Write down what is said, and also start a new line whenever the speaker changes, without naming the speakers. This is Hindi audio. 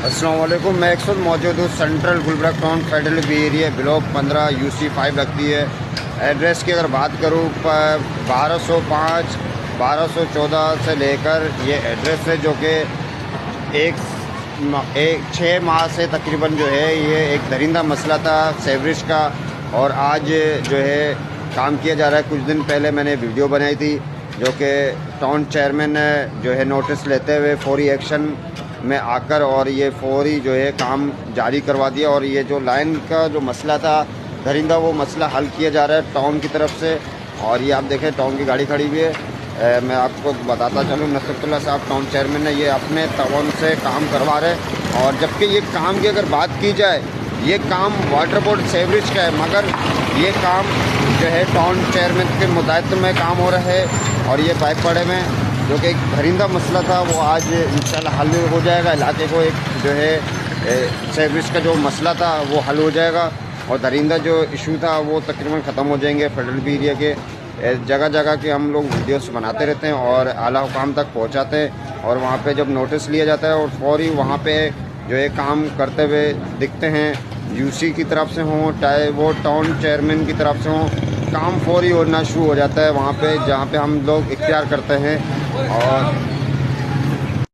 अस्सलाम वालेकुम। मैं एक मौजूद हूँ central Gulberg town federal B area block 15 UC5 लगती है। एड्रेस की अगर बात करूँ 1205 1214 से लेकर ये एड्रेस है, जो कि एक 6 माह से तकरीबन जो है ये एक दरिंदा मसला था सेवरेज का, और आज जो है काम किया जा रहा है। कुछ दिन पहले मैंने वीडियो बनाई थी जो कि टाउन चेयरमैन ने जो है नोटिस लेते हुए फौरी एक्शन में आकर और ये फौरी जो है काम जारी करवा दिया, और ये जो लाइन का जो मसला था दरिंदा, वो मसला हल किया जा रहा है टाउन की तरफ से। और ये आप देखें टाउन की गाड़ी खड़ी हुई है। मैं आपको बताता चलूँ, नसरतुल्लाह साहब टाउन चेयरमैन ने ये अपने तवन से काम करवा रहे। और जबकि ये काम की अगर बात की जाए, ये काम वाटर बोर्ड सेवरेज का है, मगर ये काम जो है टाउन चेयरमैन के मुदायत में काम हो रहा है। और ये पाइप पड़े में जो कि एक दरिंदा मसला था, वो आज इंशाल्लाह हल हो जाएगा। इलाके को एक जो है सेवरेज का जो मसला था वो हल हो जाएगा, और दरिंदा जो इशू था वो तकरीबन ख़त्म हो जाएंगे। फेडरल बी एरिया के जगह जगह के हम लोग वीडियोस बनाते रहते हैं और आला हुकाम तक पहुंचाते हैं, और वहाँ पे जब नोटिस लिया जाता है और फौरी वहाँ पे जो है काम करते हुए दिखते हैं, यूसी की तरफ से हों चाहे वो टाउन चेयरमैन की तरफ से हों, काम फौरी होना शुरू हो जाता है वहाँ पे जहाँ पे हम लोग इख्तियार करते हैं। और